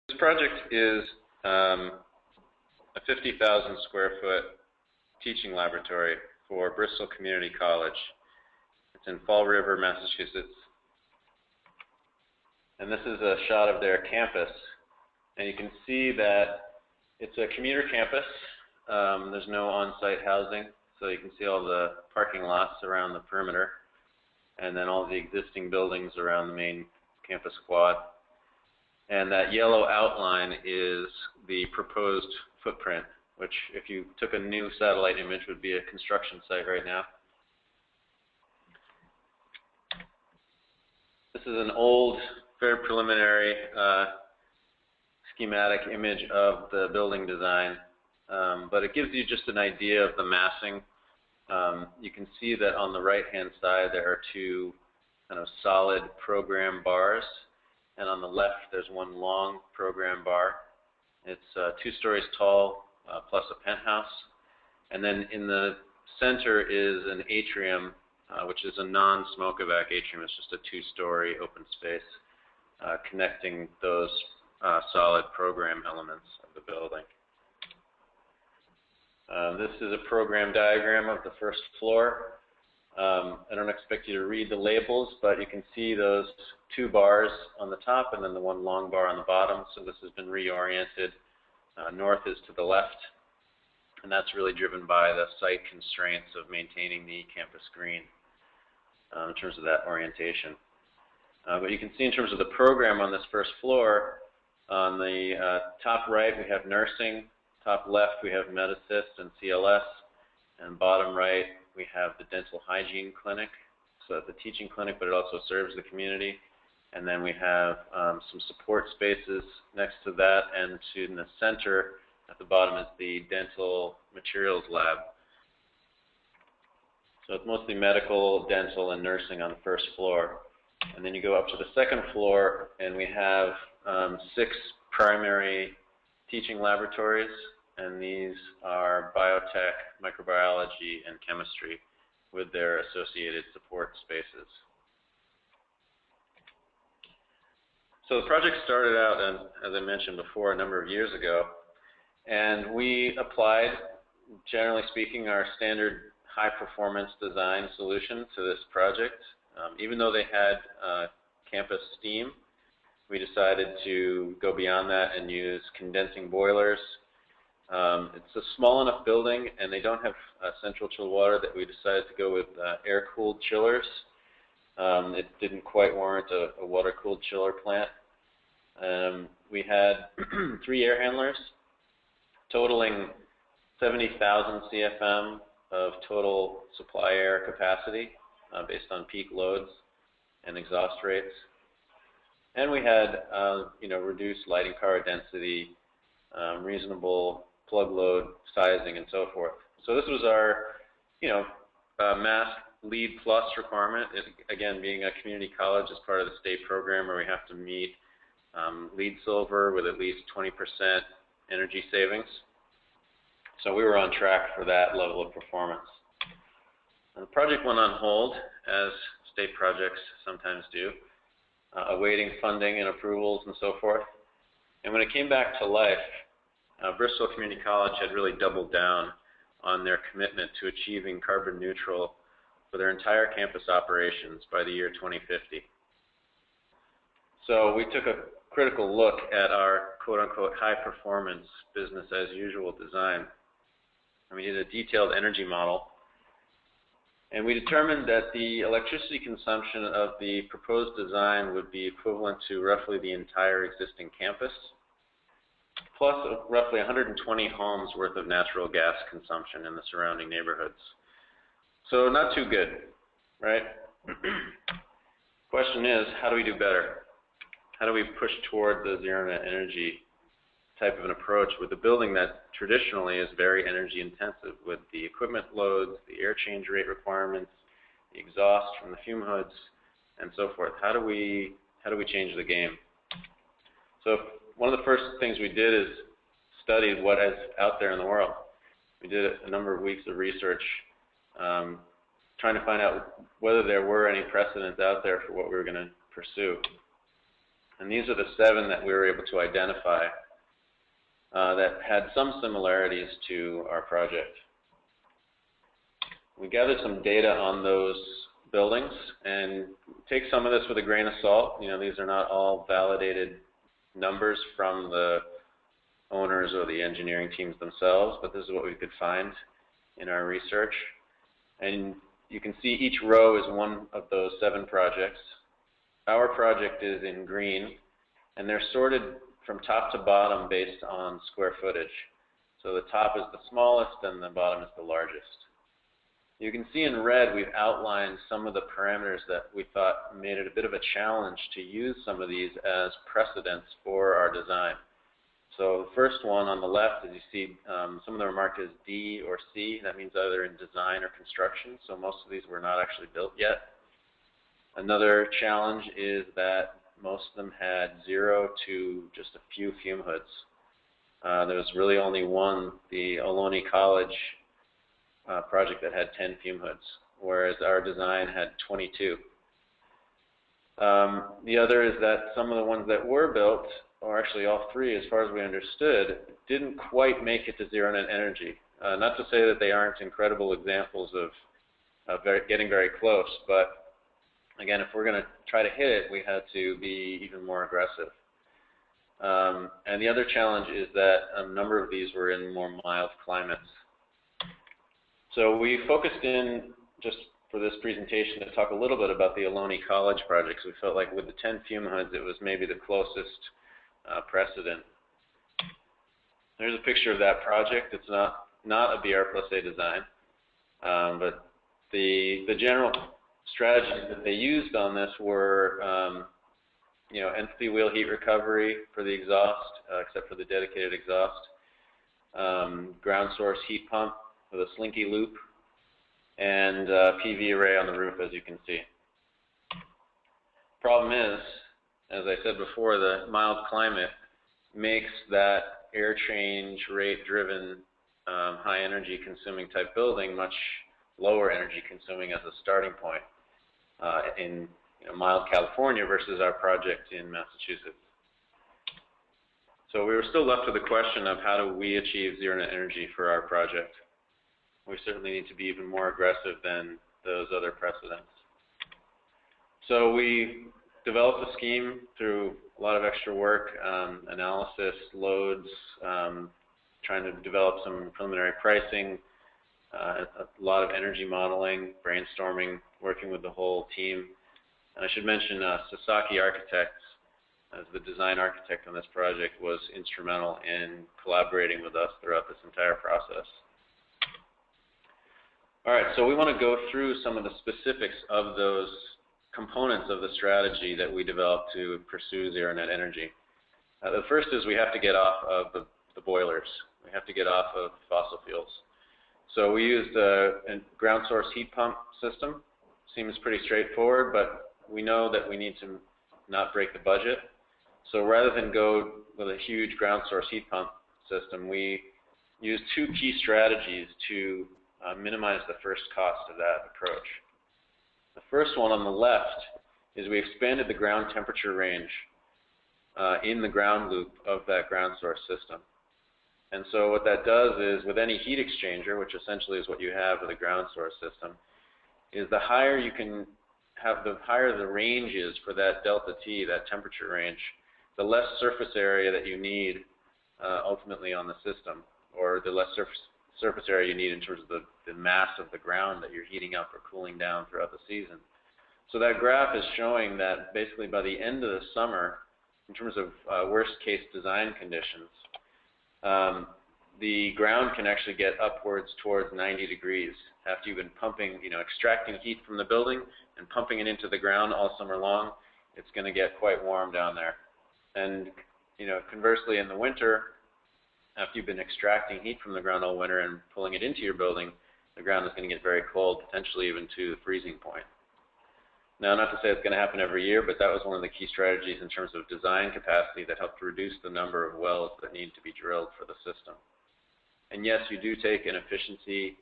This project is a 50,000 square foot teaching laboratory for Bristol Community College. It's in Fall River, Massachusetts. And this is a shot of their campus. And you can see that it's a commuter campus. There's no on-site housing, so you can see all the parking lots around the perimeter, and then all the existing buildings around the main campus quad. And that yellow outline is the proposed footprint, which, if you took a new satellite image, would be a construction site right now. This is an old, very preliminary schematic image of the building design, but it gives you just an idea of the massing. You can see that on the right-hand side there are two kind of solid program bars, and on the left there's one long program bar. It's 2 stories tall plus a penthouse, and then in the center is an atrium, which is a non-smoke evac atrium. It's just a 2-story open space connecting those solid program elements of the building. This is a program diagram of the first floor. I don't expect you to read the labels, but you can see those 2 bars on the top and then the one long bar on the bottom. So this has been reoriented. North is to the left, and that's really driven by the site constraints of maintaining the campus green in terms of that orientation. But you can see in terms of the program on this first floor, on the top right we have nursing, top left we have MedAssist and CLS, and bottom right we have the dental hygiene clinic. So it's a teaching clinic, but it also serves the community. And then we have some support spaces next to that, and in the center at the bottom is the dental materials lab. So it's mostly medical, dental, and nursing on the first floor. And then you go up to the second floor, and we have 6 primary teaching laboratories, and these are biotech, microbiology, and chemistry with their associated support spaces. So the project started out, as I mentioned before, a number of years ago, and we applied, generally speaking, our standard high-performance design solution to this project. Even though they had campus steam, we decided to go beyond that and use condensing boilers. It's a small enough building, and they don't have central chilled water, that we decided to go with air-cooled chillers. It didn't quite warrant a water-cooled chiller plant. We had 3 air handlers, totaling 70,000 CFM of total supply air capacity based on peak loads and exhaust rates. And we had reduced lighting power density, reasonable plug load sizing, and so forth. So this was our mass LEED Plus requirement. Again, being a community college as part of the state program where we have to meet LEED Silver with at least 20% energy savings. So we were on track for that level of performance. And the project went on hold, as state projects sometimes do, awaiting funding and approvals and so forth. And when it came back to life, Bristol Community College had really doubled down on their commitment to achieving carbon neutral for their entire campus operations by the year 2050. So we took a critical look at our quote-unquote high-performance business-as-usual design. And we did a detailed energy model. And we determined that the electricity consumption of the proposed design would be equivalent to roughly the entire existing campus, plus roughly 120 homes worth of natural gas consumption in the surrounding neighborhoods. So not too good, right? Question is, how do we do better? How do we push toward the zero net energy type of an approach with a building that traditionally is very energy intensive, with the equipment loads, the air change rate requirements, the exhaust from the fume hoods, and so forth? How do we change the game? So one of the first things we did is studied what is out there in the world. We did a number of weeks of research trying to find out whether there were any precedents out there for what we were going to pursue. And these are the 7 that we were able to identify that had some similarities to our project. We gathered some data on those buildings, and take some of this with a grain of salt. You know, these are not all validated numbers from the owners or the engineering teams themselves, but this is what we could find in our research. And you can see each row is one of those 7 projects. Our project is in green, and they're sorted from top to bottom based on square footage. So the top is the smallest and the bottom is the largest. You can see in red we've outlined some of the parameters that we thought made it a bit of a challenge to use some of these as precedents for our design. So the first one on the left, as you see, some of them are marked as D or C. That means either in design or construction, so most of these were not actually built yet. Another challenge is that most of them had 0 to just a few fume hoods. There was really only one, the Ohlone College project, that had 10 fume hoods, whereas our design had 22. The other is that some of the ones that were built, or actually all 3 as far as we understood, didn't quite make it to zero net energy. Not to say that they aren't incredible examples of getting very close, but again, if we're going to try to hit it, we had to be even more aggressive. And the other challenge is that a number of these were in more mild climates. So we focused in, just for this presentation, to talk a little bit about the Ohlone College project. So we felt like with the 10 fume hoods, it was maybe the closest precedent. There's a picture of that project. It's not a BR+A design, but the general strategies that they used on this were, you know, enthalpy wheel heat recovery for the exhaust, except for the dedicated exhaust, ground source heat pump with a slinky loop, and PV array on the roof, as you can see. Problem is, as I said before, the mild climate makes that air change rate driven high energy consuming type building much lower energy consuming as a starting point in mild California versus our project in Massachusetts. So we were still left with the question of how do we achieve zero net energy for our project. We certainly need to be even more aggressive than those other precedents. So we developed a scheme through a lot of extra work, analysis, loads, trying to develop some preliminary pricing, a lot of energy modeling, brainstorming, working with the whole team. And I should mention Sasaki Architects, as the design architect on this project, was instrumental in collaborating with us throughout this entire process. All right, so we want to go through some of the specifics of those components of the strategy that we developed to pursue zero net energy. The first is we have to get off of the boilers. We have to get off of fossil fuels. So we used a ground source heat pump system. Seems pretty straightforward, but we know that we need to not break the budget. So rather than go with a huge ground source heat pump system, we used 2 key strategies to minimize the first cost of that approach. The first one on the left is we expanded the ground temperature range in the ground loop of that ground source system. And so what that does is, with any heat exchanger, which essentially is what you have with a ground source system, is the higher you can have, the higher the range is for that delta T, that temperature range, the less surface area that you need ultimately on the system, or the less surface area you need in terms of the mass of the ground that you're heating up or cooling down throughout the season. So that graph is showing that basically by the end of the summer, in terms of worst case design conditions, the ground can actually get upwards towards 90 degrees after you've been pumping, extracting heat from the building and pumping it into the ground all summer long. It's going to get quite warm down there. And conversely, in the winter, after you've been extracting heat from the ground all winter and pulling it into your building, the ground is going to get very cold, potentially even to the freezing point. Now, not to say it's going to happen every year, but that was one of the key strategies in terms of design capacity that helped reduce the number of wells that need to be drilled for the system. And yes, you do take an efficiency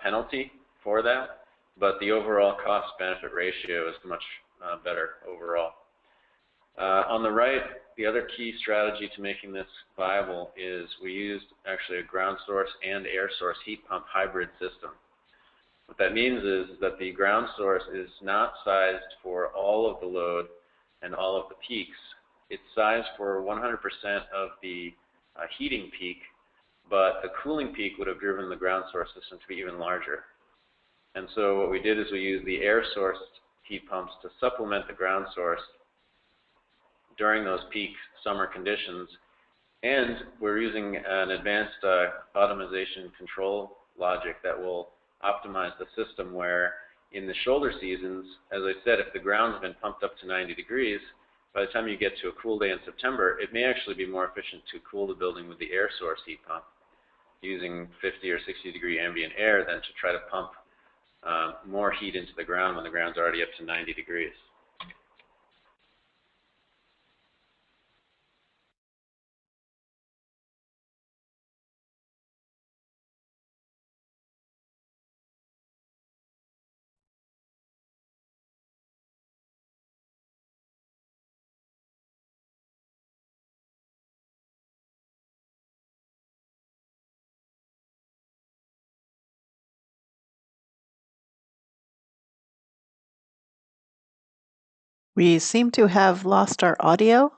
penalty for that, but the overall cost-benefit ratio is much better overall. On the right, the other key strategy to making this viable is we used actually a ground source and air source heat pump hybrid system. What that means is that the ground source is not sized for all of the load and all of the peaks. It's sized for 100% of the heating peak, but the cooling peak would have driven the ground source system to be even larger. And so what we did is we used the air source heat pumps to supplement the ground source during those peak summer conditions. And we're using an advanced automation control logic that will optimize the system where in the shoulder seasons, as I said, if the ground's been pumped up to 90 degrees, by the time you get to a cool day in September, it may actually be more efficient to cool the building with the air source heat pump using 50 or 60 degree ambient air than to try to pump more heat into the ground when the ground's already up to 90 degrees. We seem to have lost our audio.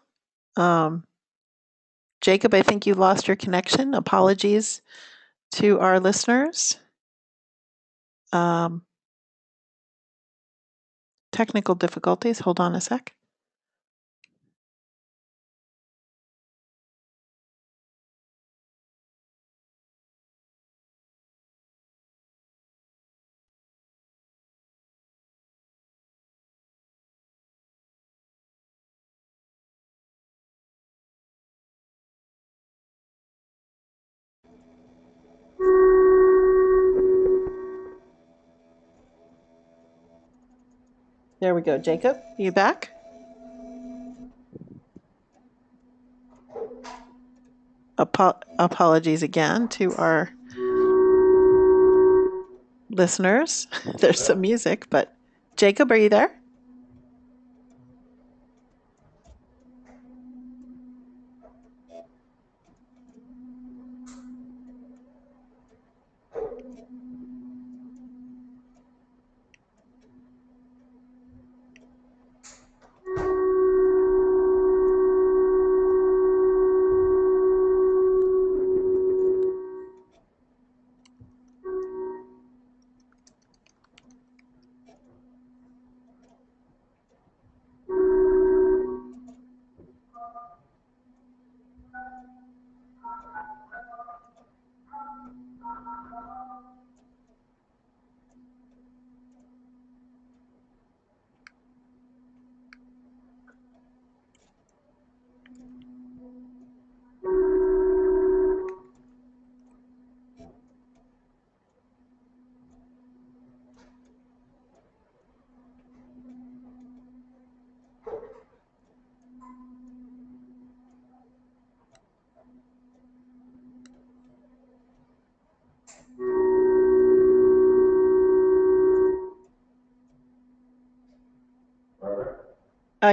Jacob, I think you lost your connection. Apologies to our listeners. Technical difficulties. Hold on a sec. There we go. Jacob, are you back? Apologies again to our listeners. There's some music, but Jacob, are you there?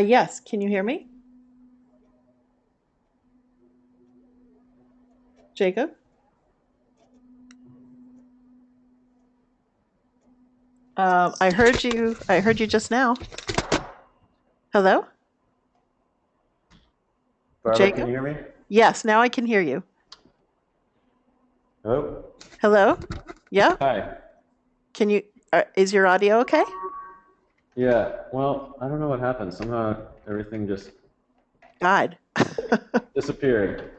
Yes. Can you hear me? Jacob? I heard you. I heard you just now. Hello? Barbara, Jacob? can you hear me? Yes, now I can hear you. Hello? Hello? Yeah? Hi. Can you, is your audio okay? Yeah, well, I don't know what happened. Somehow everything just Died. disappeared.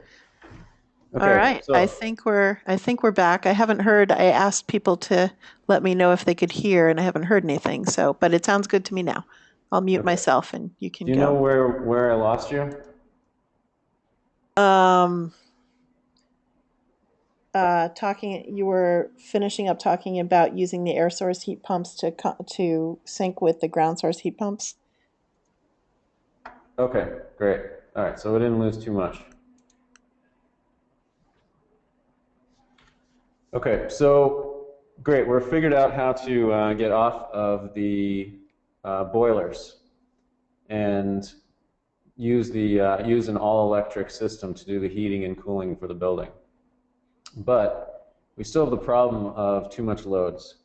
Okay, All right. so I think we're back. I haven't heard. I asked people to let me know if they could hear, and I haven't heard anything. So, but it sounds good to me now. I'll mute myself, and you can do you know go. where I lost you? Talking. You were finishing up talking about using the air source heat pumps to sync with the ground source heat pumps. Okay, great. All right, so we didn't lose too much. Okay, so great. We're figured out how to get off of the boilers. And use an all-electric system to do the heating and cooling for the building. But we still have the problem of too much loads.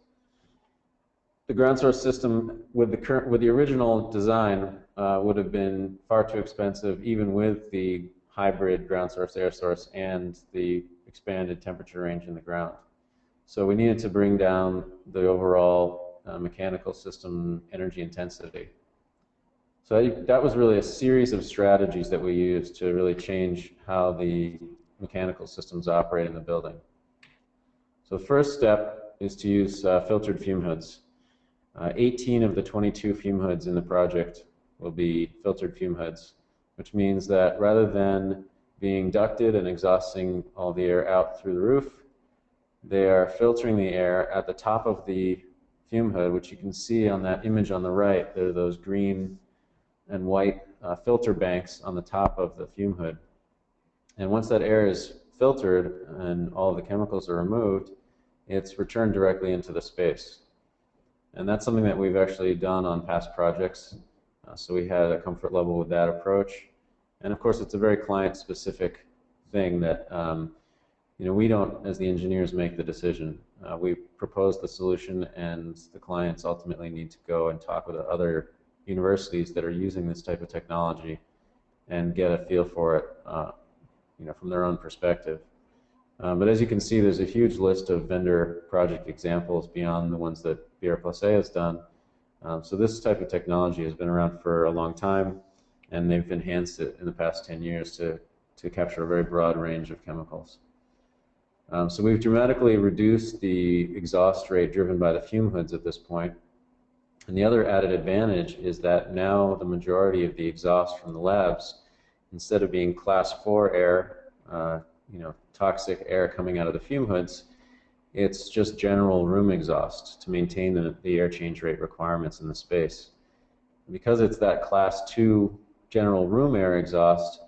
The ground source system with the original design would have been far too expensive, even with the hybrid ground source air source and the expanded temperature range in the ground. So we needed to bring down the overall mechanical system energy intensity. So that was really a series of strategies that we used to really change how the mechanical systems operate in the building. So the first step is to use filtered fume hoods. 18 of the 22 fume hoods in the project will be filtered fume hoods, which means that rather than being ducted and exhausting all the air out through the roof, they are filtering the air at the top of the fume hood, which you can see on that image on the right. There are those green and white filter banks on the top of the fume hood. And once that air is filtered and all of the chemicals are removed, it's returned directly into the space. And that's something that we've actually done on past projects. So we had a comfort level with that approach. And of course, it's a very client-specific thing that we don't, as the engineers, make the decision. We propose the solution, and the clients ultimately need to go and talk with other universities that are using this type of technology and get a feel for it, from their own perspective. But as you can see, there's a huge list of vendor project examples beyond the ones that BR+A has done. So this type of technology has been around for a long time, and they've enhanced it in the past 10 years to capture a very broad range of chemicals. So we've dramatically reduced the exhaust rate driven by the fume hoods at this point. And the other added advantage is that now the majority of the exhaust from the labs, instead of being class 4 air, toxic air coming out of the fume hoods, it's just general room exhaust to maintain the air change rate requirements in the space. Because it's that class 2 general room air exhaust,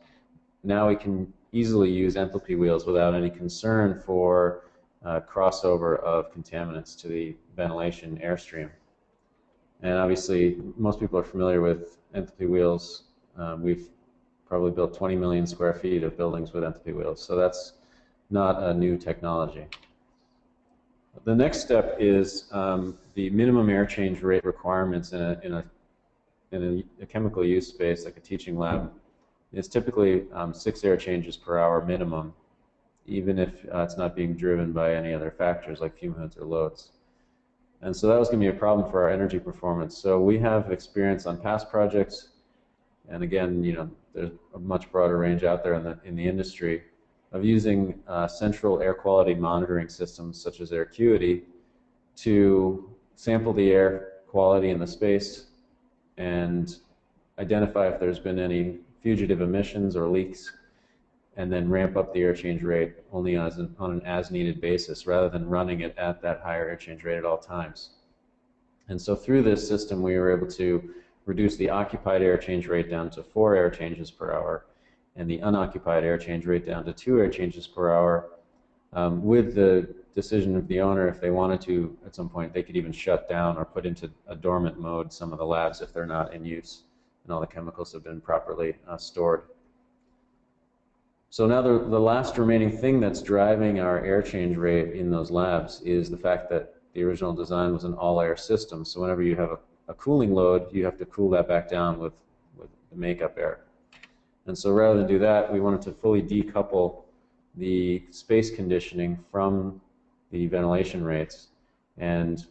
now we can easily use enthalpy wheels without any concern for crossover of contaminants to the ventilation airstream. And obviously, most people are familiar with enthalpy wheels. We've probably built 20 million square feet of buildings with enthalpy wheels, so that's not a new technology. The next step is the minimum air change rate requirements in a chemical use space like a teaching lab. It's typically 6 air changes per hour minimum, even if it's not being driven by any other factors like fume hoods or loads. And so that was going to be a problem for our energy performance. So we have experience on past projects, and again, there's a much broader range out there in the industry of using central air quality monitoring systems such as Aircuity to sample the air quality in the space and identify if there's been any fugitive emissions or leaks, and then ramp up the air change rate only on an as-needed basis rather than running it at that higher air change rate at all times. And so through this system, we were able to reduce the occupied air change rate down to 4 air changes per hour and the unoccupied air change rate down to 2 air changes per hour. With the decision of the owner, if they wanted to, at some point, they could even shut down or put into a dormant mode some of the labs if they're not in use and all the chemicals have been properly stored. So now the last remaining thing that's driving our air change rate in those labs is the fact that the original design was an all-air system. So whenever you have a cooling load, you have to cool that back down with the makeup air. And so rather than do that, we wanted to fully decouple the space conditioning from the ventilation rates. And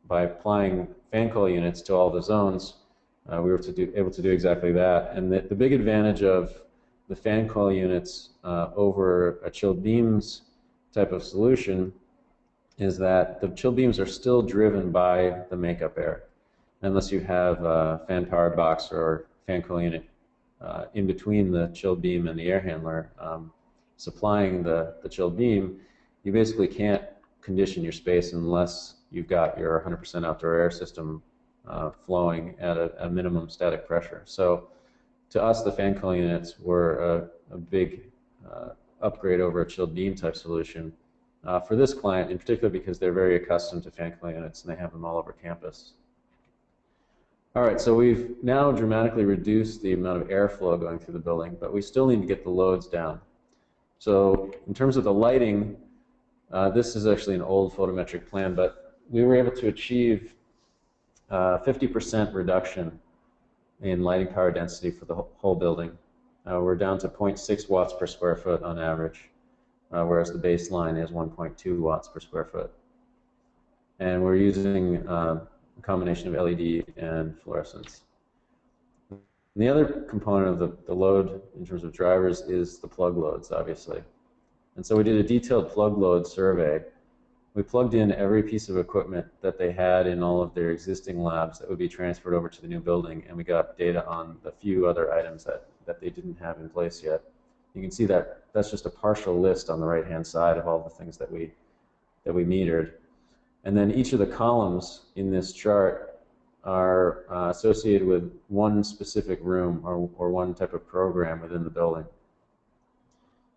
by applying fan coil units to all the zones, we were able to do exactly that. And the big advantage of the fan coil units over a chilled beams type of solution is that the chilled beams are still driven by the makeup air, unless you have a fan powered box or fan coil unit in between the chilled beam and the air handler supplying the chilled beam. You basically can't condition your space unless you've got your 100% outdoor air system flowing at a minimum static pressure. So to us, the fan coil units were a big upgrade over a chilled beam type solution for this client, in particular because they're very accustomed to fan coil units and they have them all over campus. All right, so we've now dramatically reduced the amount of airflow going through the building, but we still need to get the loads down. So in terms of the lighting, this is actually an old photometric plan, but we were able to achieve 50% reduction in lighting power density for the whole building. We're down to 0.6 watts per square foot on average, whereas the baseline is 1.2 watts per square foot. And we're using a combination of LED and fluorescence. And the other component of the load in terms of drivers is the plug loads, obviously. And so we did a detailed plug load survey. We plugged in every piece of equipment that they had in all of their existing labs that would be transferred over to the new building, and we got data on the few other items that they didn't have in place yet. You can see that that's just a partial list on the right-hand side of all the things that we metered. And then each of the columns in this chart are associated with one specific room or one type of program within the building.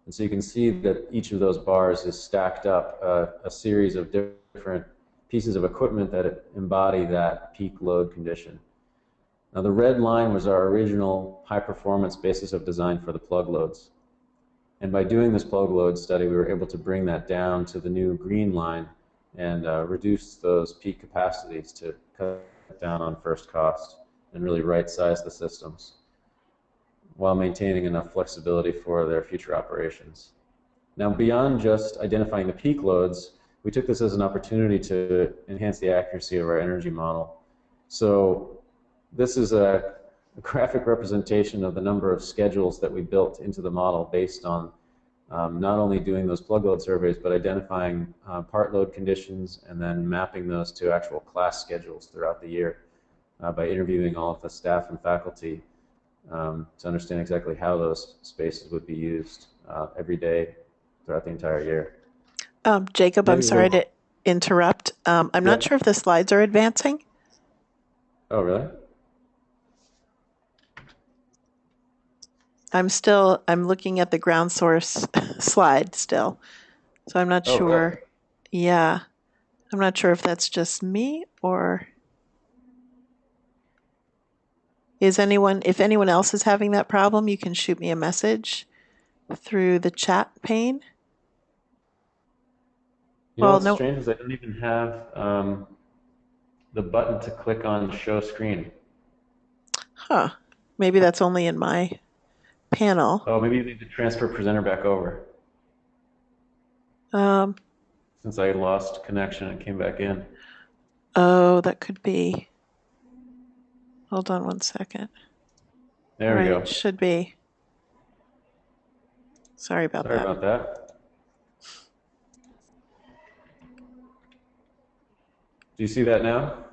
And so you can see that each of those bars is stacked up a series of different pieces of equipment that embody that peak load condition. Now the red line was our original high-performance basis of design for the plug loads. And by doing this plug load study, we were able to bring that down to the new green line and reduce those peak capacities to cut down on first cost and really right-size the systems while maintaining enough flexibility for their future operations. Now, beyond just identifying the peak loads, we took this as an opportunity to enhance the accuracy of our energy model. So this is a graphic representation of the number of schedules that we built into the model based on not only doing those plug load surveys, but identifying part load conditions and then mapping those to actual class schedules throughout the year by interviewing all of the staff and faculty to understand exactly how those spaces would be used every day throughout the entire year. Jacob, I'm sorry to interrupt. I'm not sure if the slides are advancing. Oh, really? I'm looking at the ground source slide still. So I'm not sure. Yeah. I'm not sure if that's just me or if anyone else is having that problem, you can shoot me a message through the chat pane. You know what's strange is I don't even have the button to click on show screen. Huh. Maybe that's only in my panel. Oh, maybe you need to transfer presenter back over. Since I lost connection and came back in. Oh, that could be. Hold on one second. There we go. It should be. Sorry about that. Sorry about that. Do you see that now?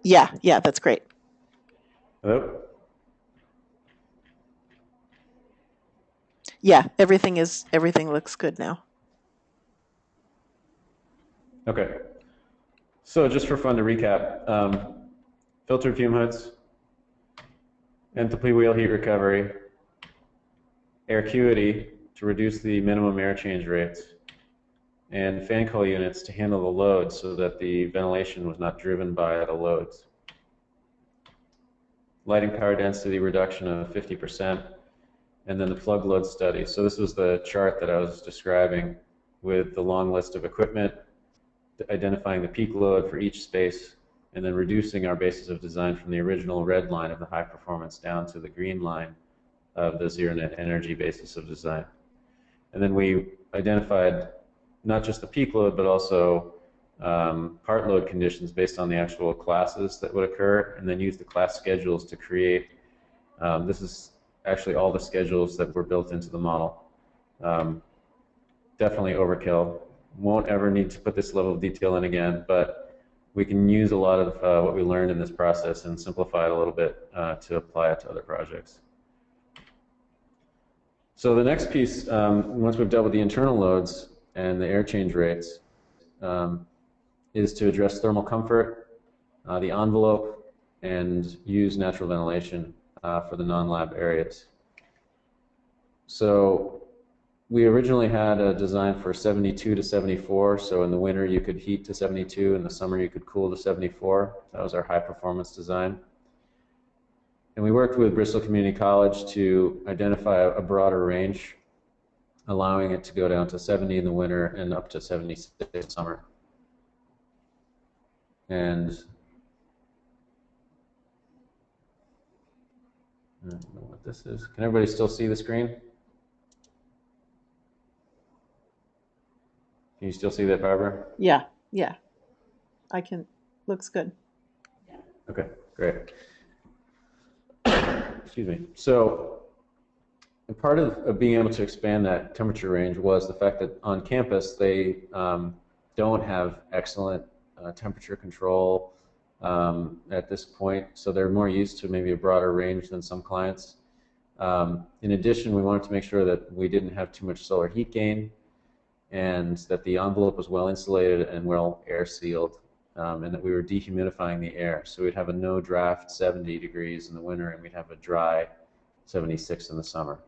Yeah, that's great. Hello? Yeah, everything looks good now. Okay. So just for fun to recap, filtered fume hoods, enthalpy wheel heat recovery, air acuity to reduce the minimum air change rates, and fan coil units to handle the load so that the ventilation was not driven by the loads. Lighting power density reduction of 50%, and then the plug load study. So this was the chart that I was describing with the long list of equipment, identifying the peak load for each space, and then reducing our basis of design from the original red line of the high performance down to the green line of the zero net energy basis of design. And then we identified not just the peak load, but also part load conditions based on the actual classes that would occur, and then use the class schedules to create, this is actually all the schedules that were built into the model. Definitely overkill. Won't ever need to put this level of detail in again, but we can use a lot of what we learned in this process and simplify it a little bit to apply it to other projects. So the next piece, once we've dealt with the internal loads and the air change rates, is to address thermal comfort, the envelope, and use natural ventilation for the non-lab areas. So we originally had a design for 72 to 74, so in the winter you could heat to 72, in the summer you could cool to 74. That was our high performance design. And we worked with Bristol Community College to identify a broader range, allowing it to go down to 70 in the winter and up to 76 in the summer. And I don't know what this is. Can everybody still see the screen? Can you still see that, Barbara? Yeah, yeah. I can. Looks good. Okay, great. Excuse me. So, and part of being able to expand that temperature range was the fact that on campus they don't have excellent temperature control at this point, so they're more used to maybe a broader range than some clients. In addition, we wanted to make sure that we didn't have too much solar heat gain, and that the envelope was well insulated and well air sealed, and that we were dehumidifying the air. So we'd have a no draft 70 degrees in the winter, and we'd have a dry 76 in the summer.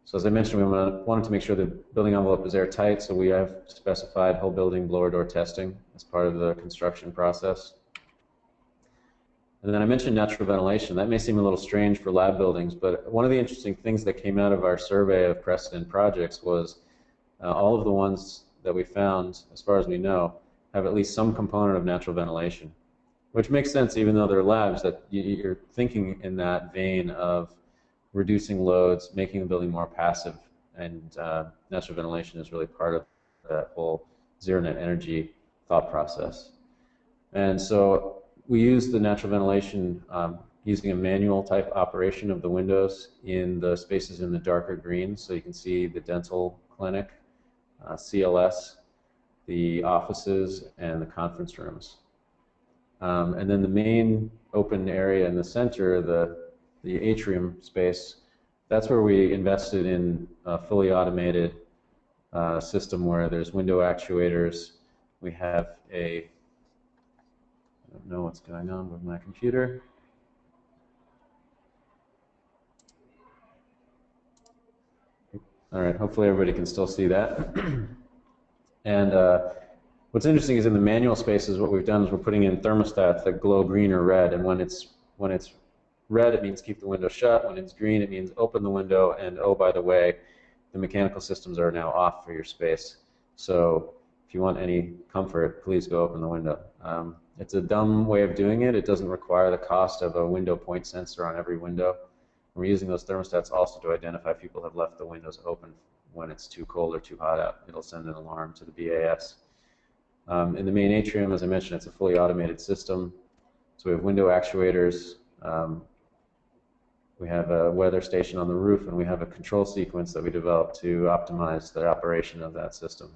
So as I mentioned, we wanted to make sure the building envelope is airtight, so we have specified whole building blower door testing as part of the construction process. And then I mentioned natural ventilation. That may seem a little strange for lab buildings, but one of the interesting things that came out of our survey of precedent projects was all of the ones that we found, as far as we know, have at least some component of natural ventilation, which makes sense even though they're labs, that you're thinking in that vein of reducing loads, making the building more passive, and natural ventilation is really part of that whole zero net energy thought process. And so we use the natural ventilation using a manual type operation of the windows in the spaces in the darker green, so you can see the dental clinic, CLS, the offices, and the conference rooms. And then the main open area in the center, the atrium space, that's where we invested in a fully automated system where there's window actuators. We have I don't know what's going on with my computer. All right, hopefully everybody can still see that. And what's interesting is in the manual spaces, what we've done is we're putting in thermostats that glow green or red, and when it's red, it means keep the window shut. When it's green, it means open the window, and oh, by the way, the mechanical systems are now off for your space. So if you want any comfort, please go open the window. It's a dumb way of doing it. It doesn't require the cost of a window point sensor on every window. We're using those thermostats also to identify if people have left the windows open when it's too cold or too hot out. It'll send an alarm to the BAS. In the main atrium, as I mentioned, it's a fully automated system. So we have window actuators. We have a weather station on the roof, and we have a control sequence that we developed to optimize the operation of that system.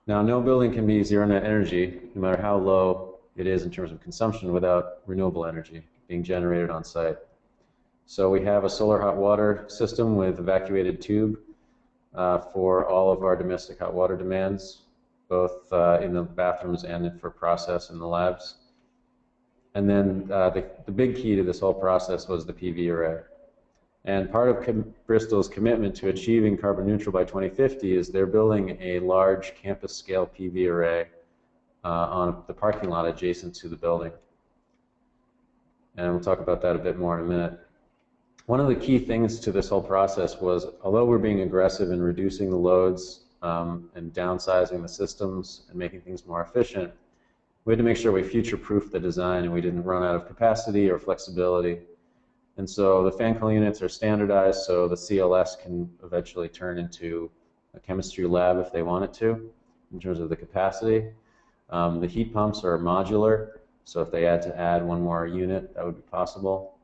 Now, no building can be zero net energy, no matter how low it is in terms of consumption, without renewable energy being generated on site. So we have a solar hot water system with evacuated tube for all of our domestic hot water demands, both in the bathrooms and for process in the labs. And then the big key to this whole process was the PV array. And part of Bristol's commitment to achieving carbon neutral by 2050 is they're building a large campus scale PV array on the parking lot adjacent to the building. And we'll talk about that a bit more in a minute. One of the key things to this whole process was, although we're being aggressive in reducing the loads and downsizing the systems and making things more efficient, we had to make sure we future-proofed the design and we didn't run out of capacity or flexibility. And so the fan coil units are standardized, so the CLS can eventually turn into a chemistry lab if they want it to, in terms of the capacity. The heat pumps are modular, so if they had to add one more unit, that would be possible.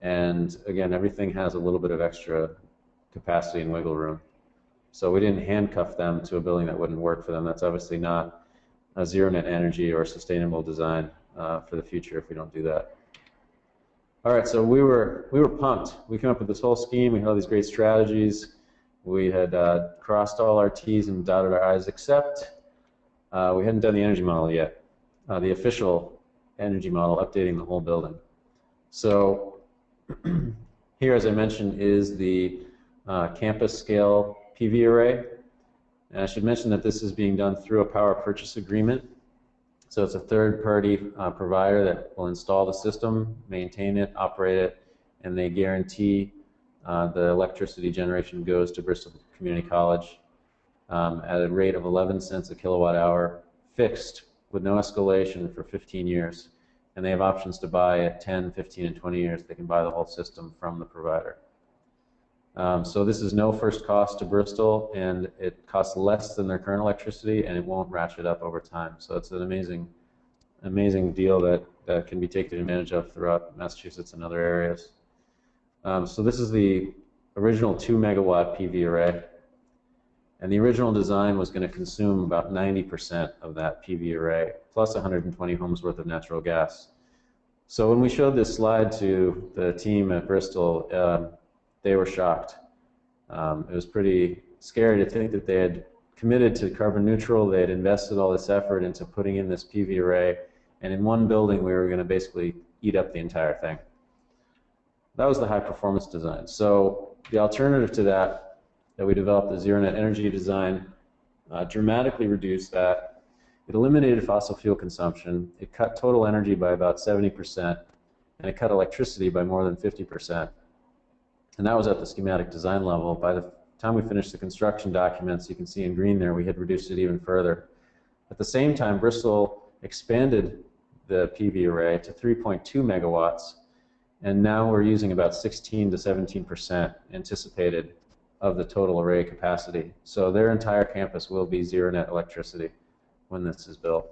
And again, everything has a little bit of extra capacity and wiggle room. So we didn't handcuff them to a building that wouldn't work for them. That's obviously not a zero net energy or sustainable design for the future if we don't do that. All right, so we were pumped. We came up with this whole scheme. We had all these great strategies. We had crossed all our T's and dotted our I's, except we hadn't done the energy model yet, the official energy model updating the whole building. So Here, as I mentioned, is the campus scale PV array. And I should mention that this is being done through a power purchase agreement. So it's a third-party provider that will install the system, maintain it, operate it, and they guarantee the electricity generation goes to Bristol Community College at a rate of 11 cents a kilowatt hour, fixed with no escalation for 15 years. And they have options to buy at 10, 15, and 20 years. They can buy the whole system from the provider. So this is no first cost to Bristol, and it costs less than their current electricity, and it won't ratchet up over time. So it's an amazing deal that can be taken advantage of throughout Massachusetts and other areas. So this is the original 2 megawatt PV array, and the original design was going to consume about 90% of that PV array, plus 120 homes worth of natural gas. So when we showed this slide to the team at Bristol, they were shocked. It was pretty scary to think that they had committed to carbon neutral, they had invested all this effort into putting in this PV array, and in one building we were going to basically eat up the entire thing. That was the high performance design. So the alternative to that we developed, the zero net energy design, dramatically reduced that. It eliminated fossil fuel consumption, it cut total energy by about 70%, and it cut electricity by more than 50%. And that was at the schematic design level. By the time we finished the construction documents, you can see in green there, we had reduced it even further. At the same time, Bristol expanded the PV array to 3.2 megawatts, and now we're using about 16 to 17% anticipated of the total array capacity. So their entire campus will be zero net electricity when this is built.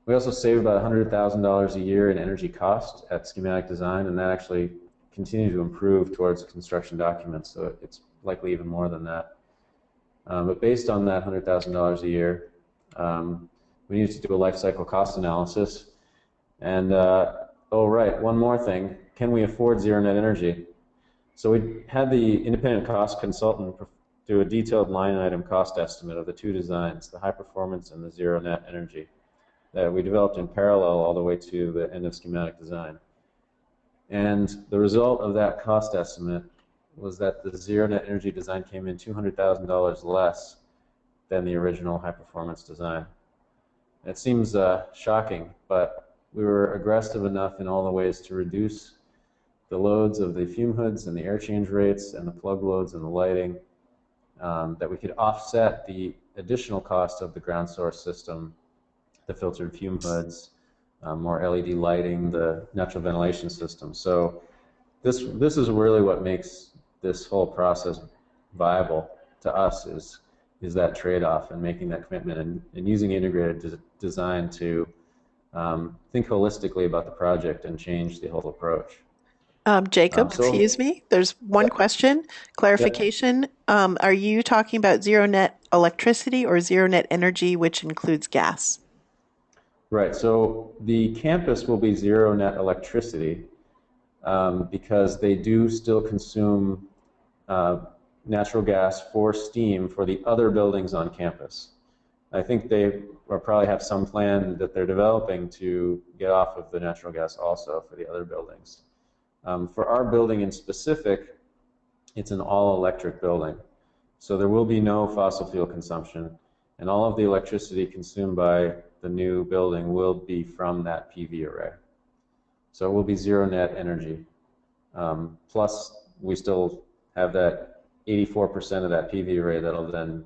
We also save about $100,000 a year in energy cost at schematic design, and that actually continue to improve towards construction documents, so it's likely even more than that. But based on that $100,000 a year, we need to do a life cycle cost analysis. And oh right, one more thing, can we afford zero net energy? So we had the independent cost consultant do a detailed line item cost estimate of the two designs, the high performance and the zero net energy, that we developed in parallel all the way to the end of schematic design. And the result of that cost estimate was that the zero net energy design came in $200,000 less than the original high performance design. It seems shocking, but we were aggressive enough in all the ways to reduce the loads of the fume hoods and the air change rates and the plug loads and the lighting, that we could offset the additional cost of the ground source system, the filtered fume hoods, more LED lighting, the natural ventilation system. So this is really what makes this whole process viable to us, is that trade-off and making that commitment and using integrated design to think holistically about the project and change the whole approach. Jacob, excuse me, there's one question, clarification. Are you talking about zero net electricity or zero net energy, which includes gas? Right, so the campus will be zero net electricity because they do still consume natural gas for steam for the other buildings on campus. I think they will probably have some plan that they're developing to get off of the natural gas also for the other buildings. For our building in specific, it's an all-electric building. So there will be no fossil fuel consumption, and all of the electricity consumed by the new building will be from that PV array. So it will be zero net energy. Plus, we still have that 84% of that PV array that'll then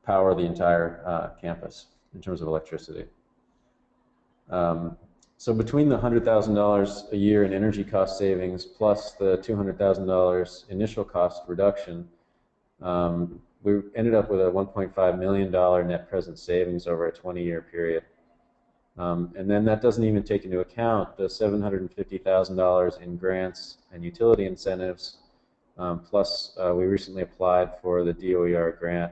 power the entire campus in terms of electricity. So between the $100,000 a year in energy cost savings plus the $200,000 initial cost reduction, we ended up with a $1.5 million net present savings over a 20-year period. And then that doesn't even take into account the $750,000 in grants and utility incentives, plus we recently applied for the DOER grant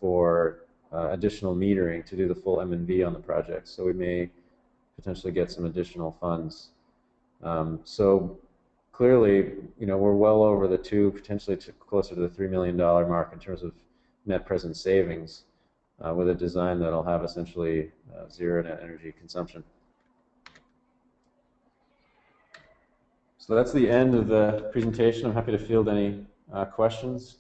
for additional metering to do the full M&V on the project. So we may potentially get some additional funds. So clearly, we're well over the potentially closer to the $3 million mark in terms of net present savings with a design that'll have essentially zero net energy consumption. So that's the end of the presentation. I'm happy to field any questions.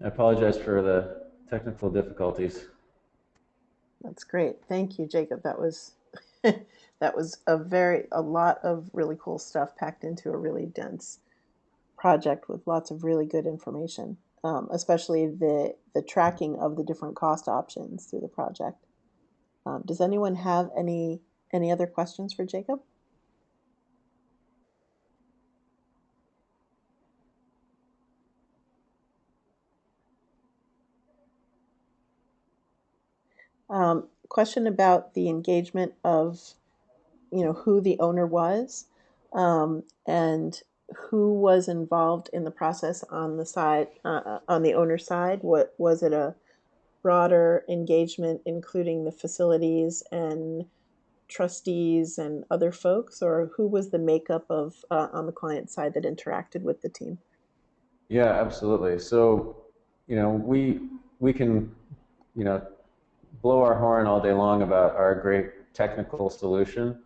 I apologize for the technical difficulties. That's great. Thank you, Jacob. That was that was a lot of really cool stuff packed into a really dense project with lots of really good information, especially the tracking of the different cost options through the project. Does anyone have any other questions for Jacob? Question about the engagement of, who the owner was, and who was involved in the process on the side, on the owner's side. What was it, a broader engagement including the facilities and trustees and other folks, or who was the makeup of, on the client side, that interacted with the team? Yeah, absolutely. So, we can, blow our horn all day long about our great technical solution,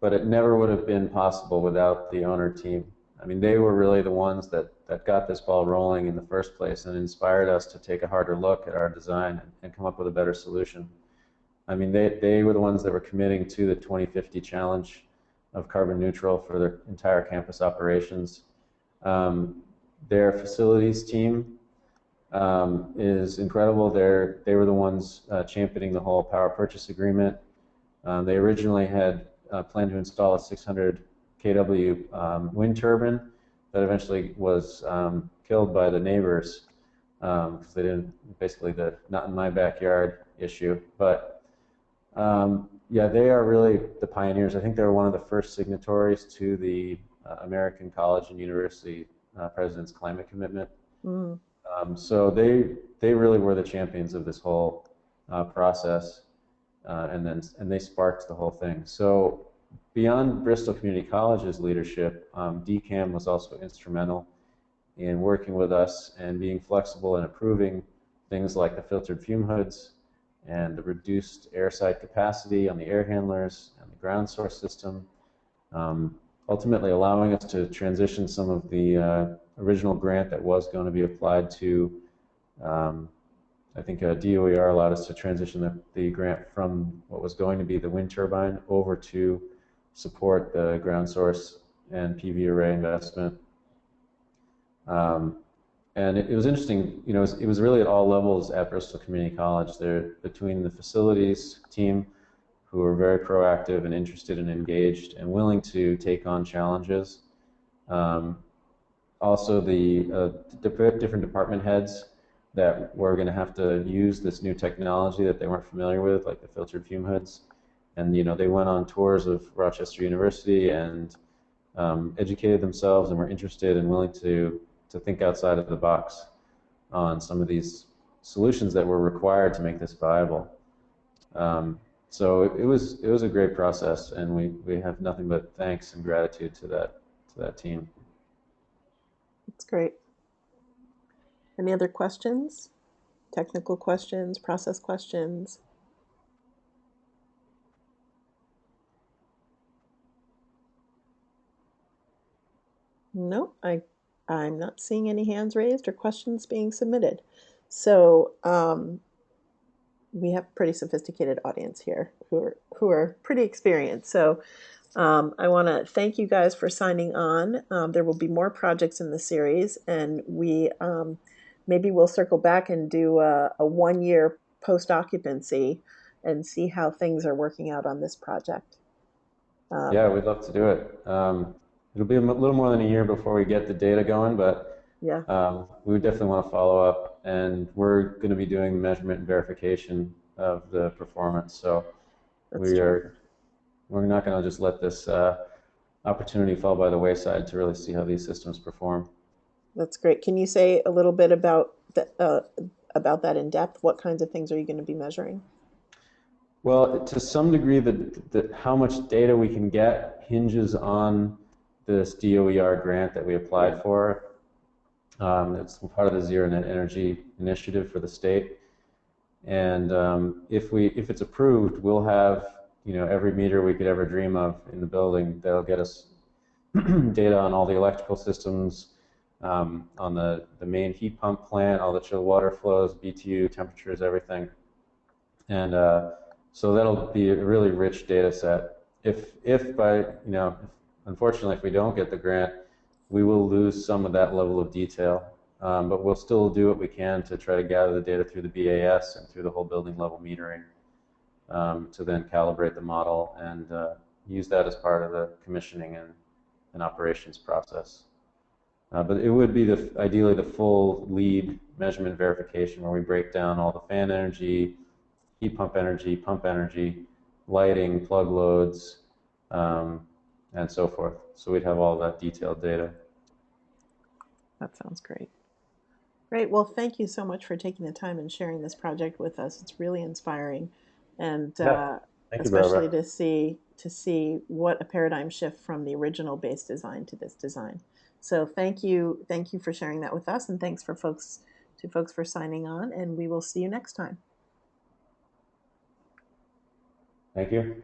but it never would have been possible without the owner team. I mean, they were really the ones that got this ball rolling in the first place and inspired us to take a harder look at our design and come up with a better solution. I mean, they were the ones that were committing to the 2050 challenge of carbon neutral for their entire campus operations. Their facilities team is incredible. They were the ones championing the whole power purchase agreement. They originally had planned to install a 600 kW wind turbine that eventually was killed by the neighbors because they didn't, basically the not in my backyard issue. But yeah, they are really the pioneers. I think they were one of the first signatories to the American College and University President's Climate Commitment. Mm. So they really were the champions of this whole process, and they sparked the whole thing. So beyond Bristol Community College's leadership, DCAM was also instrumental in working with us and being flexible and approving things like the filtered fume hoods and the reduced airside capacity on the air handlers and the ground source system, ultimately allowing us to transition some of the original grant that was going to be applied to, I think DOER allowed us to transition the grant from what was going to be the wind turbine over to support the ground source and PV array investment. And it was interesting, it was really at all levels at Bristol Community College. There, between the facilities team, who were very proactive and interested and engaged and willing to take on challenges. Also the different department heads that were going to have to use this new technology that they weren't familiar with, like the filtered fume hoods. And they went on tours of Rochester University and educated themselves and were interested and willing to think outside of the box on some of these solutions that were required to make this viable. So it was a great process, and we have nothing but thanks and gratitude to that team. That's great. Any other questions? Technical questions, process questions? No, I'm not seeing any hands raised or questions being submitted. So we have a pretty sophisticated audience here who are pretty experienced. So I want to thank you guys for signing on. There will be more projects in the series, and we maybe we'll circle back and do a 1-year post-occupancy and see how things are working out on this project. Yeah, we'd love to do it. It'll be a little more than a year before we get the data going, but yeah, we would definitely want to follow up, and we're going to be doing measurement and verification of the performance. So we're not going to just let this opportunity fall by the wayside to really see how these systems perform. That's great. Can you say a little bit about that in depth? What kinds of things are you going to be measuring? Well, to some degree, how much data we can get hinges on this DOER grant that we applied for. It's part of the Zero Net Energy Initiative for the state, and if it's approved, we'll have every meter we could ever dream of in the building. That'll get us data on all the electrical systems, on the main heat pump plant, all the chill water flows, BTU, temperatures, everything. And so that'll be a really rich data set. If by, unfortunately, if we don't get the grant, we will lose some of that level of detail. But we'll still do what we can to try to gather the data through the BAS and through the whole building level metering to then calibrate the model and use that as part of the commissioning and operations process. But it would be ideally the full lead measurement verification where we break down all the fan energy, heat pump energy, lighting, plug loads, and so forth. So we'd have all that detailed data. That sounds great. Great. Well, thank you so much for taking the time and sharing this project with us. It's really inspiring, and Yeah. Thank you, especially Barbara. to see what a paradigm shift from the original base design to this design. So thank you for sharing that with us, and thanks for folks for signing on. And we will see you next time. Thank you.